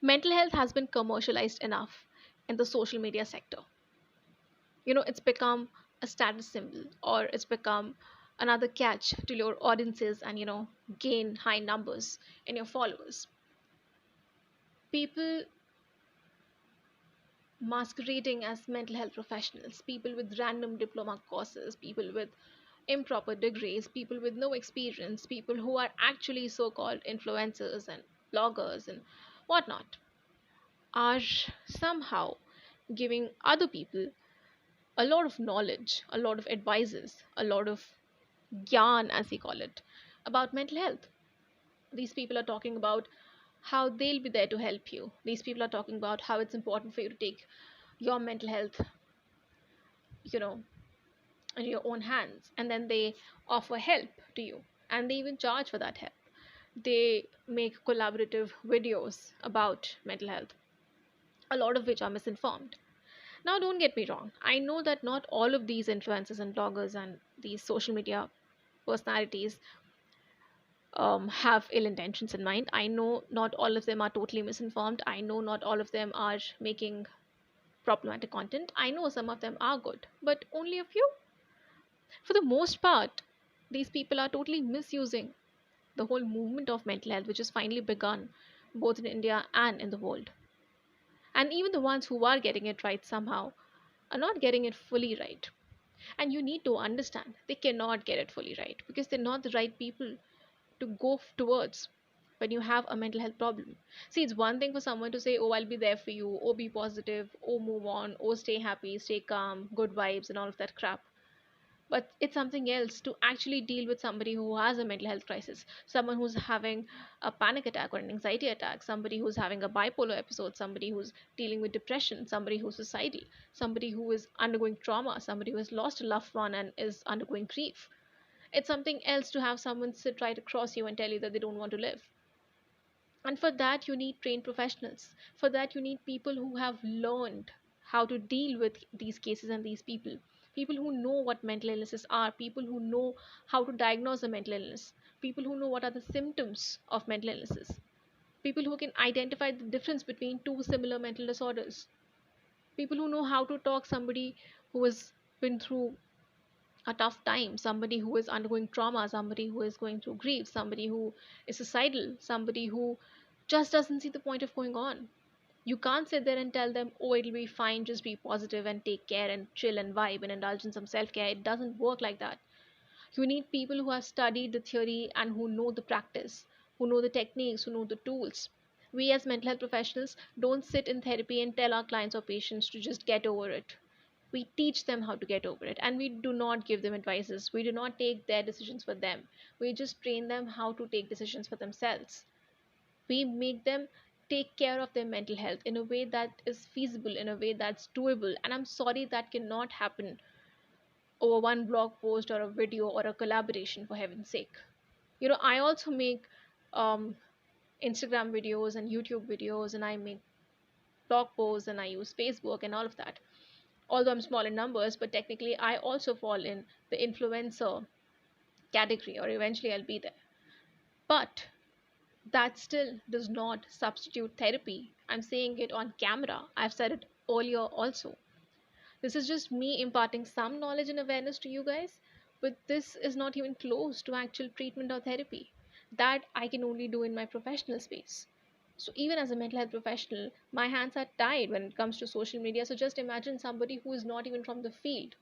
Mental health has been commercialized enough in the social media sector. It's become a status symbol, or it's become another catch to your audiences and gain high numbers in your followers. People masquerading as mental health professionals, people with random diploma courses, people with improper degrees, people with no experience, people who are actually so called influencers and bloggers and whatnot, are somehow giving other people a lot of knowledge, a lot of advices, a lot of gyan, as we call it, about mental health. These people are talking about how they'll be there to help you. These people are talking about how it's important for you to take your mental health, you know, in your own hands. And then they offer help to you. And they even charge for that help. They make collaborative videos about mental health, a lot of which are misinformed. Now, don't get me wrong. I know that not all of these influencers and bloggers and these social media personalities have ill intentions in mind. I know not all of them are totally misinformed. I know not all of them are making problematic content. I know some of them are good, but only a few. For the most part, these people are totally misusing the whole movement of mental health, which has finally begun both in India and in the world. And even the ones who are getting it right somehow are not getting it fully right. And you need to understand they cannot get it fully right because they're not the right people to go towards when you have a mental health problem. See, it's one thing for someone to say, oh, I'll be there for you, oh, be positive, oh, move on, oh, stay happy, stay calm, good vibes, and all of that crap. But it's something else to actually deal with somebody who has a mental health crisis, someone who's having a panic attack or an anxiety attack, somebody who's having a bipolar episode, somebody who's dealing with depression, somebody who's suicidal, somebody who is undergoing trauma, somebody who has lost a loved one and is undergoing grief. It's something else to have someone sit right across you and tell you that they don't want to live. And for that, you need trained professionals. For that, you need people who have learned how to deal with these cases and these people. People who know what mental illnesses are, people who know how to diagnose a mental illness, people who know what are the symptoms of mental illnesses, people who can identify the difference between two similar mental disorders, people who know how to talk somebody who has been through a tough time, somebody who is undergoing trauma, somebody who is going through grief, somebody who is suicidal, somebody who just doesn't see the point of going on. You can't sit there and tell them, oh, it'll be fine, just be positive and take care and chill and vibe and indulge in some self care. It doesn't work like that. You need people who have studied the theory and who know the practice, who know the techniques, who know the tools. We as mental health professionals don't sit in therapy and tell our clients or patients to just get over it. We teach them how to get over it, and we do not give them advices. We do not take their decisions for them. We just train them how to take decisions for themselves. We make them take care of their mental health in a way that is feasible, in a way that's doable. And I'm sorry that cannot happen over one blog post or a video or a collaboration, for heaven's sake. I also make um, Instagram videos and YouTube videos, and I make blog posts, and I use Facebook and all of that. Although I'm small in numbers, but technically I also fall in the influencer category, or eventually I'll be there. But that still does not substitute therapy. I'm saying it on camera. I've said it earlier also. This is just me imparting some knowledge and awareness to you guys, but this is not even close to actual treatment or therapy. That I can only do in my professional space. So, even as a mental health professional, my hands are tied when it comes to social media. So, just imagine somebody who is not even from the field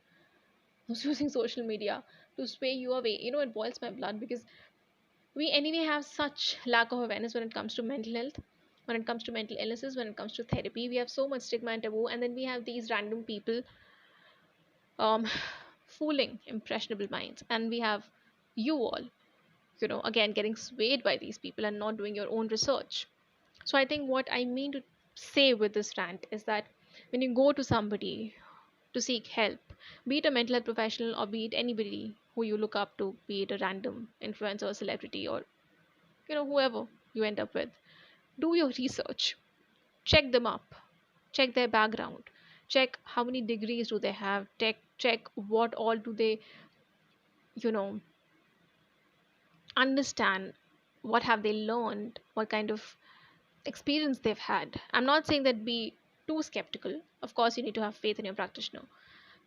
who's using social media to sway you away. It boils my blood because we anyway have such lack of awareness when it comes to mental health, when it comes to mental illnesses, when it comes to therapy. We have so much stigma and taboo, and then we have these random people um, fooling impressionable minds, and we have you all, again getting swayed by these people and not doing your own research. So I think what I mean to say with this rant is that when you go to somebody to seek help, be it a mental health professional or be it anybody who you look up to, be it a random influencer or celebrity, or whoever you end up with, do your research, check them up, check their background, check how many degrees do they have, check what all do they you know understand, what have they learned, what kind of experience they've had. I'm not saying that be too skeptical. Of course, you need to have faith in your practitioner,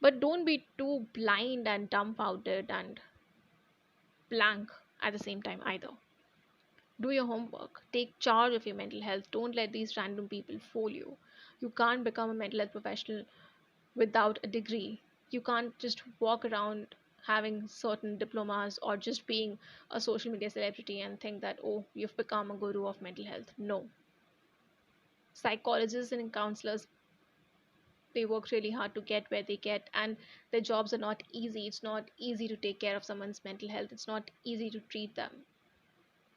but don't be too blind and dumbfounded and blank at the same time either. Do your homework, take charge of your mental health. Don't let these random people fool you. You can't become a mental health professional without a degree. You can't just walk around having certain diplomas or just being a social media celebrity and think that, oh, you've become a guru of mental health. No. Psychologists and counselors, they work really hard to get where they get, and their jobs are not easy. It's not easy to take care of someone's mental health, it's not easy to treat them.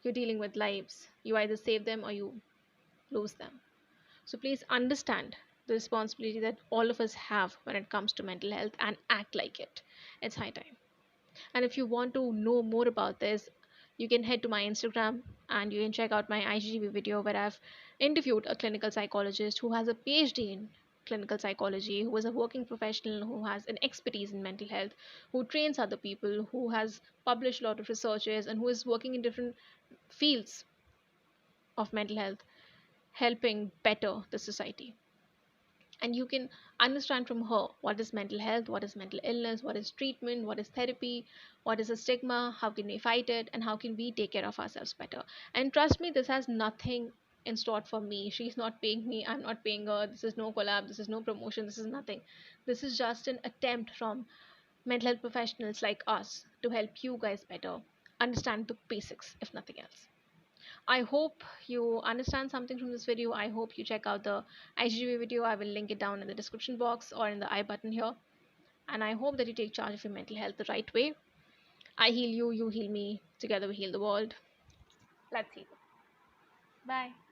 You're dealing with lives. You either save them or you lose them. So please understand the responsibility that all of us have when it comes to mental health and act like it. It's high time. And if you want to know more about this, you can head to my Instagram and you can check out my IGTV video where I've interviewed a clinical psychologist who has a PhD in clinical psychology, who is a working professional, who has an expertise in mental health, who trains other people, who has published a lot of researches, and who is working in different fields of mental health, helping better the society. And you can understand from her what is mental health, what is mental illness, what is treatment, what is therapy, what is a stigma, how can we fight it, and how can we take care of ourselves better. And trust me, this has nothing in store for me. She's not paying me, I'm not paying her. This is no collab, this is no promotion, this is nothing. This is just an attempt from mental health professionals like us to help you guys better understand the basics, if nothing else. I hope you understand something from this video. I hope you check out the IGTV video. I will link it down in the description box or in the I button here. And I hope that you take charge of your mental health the right way. I heal you, you heal me. Together we heal the world. Let's heal. Bye.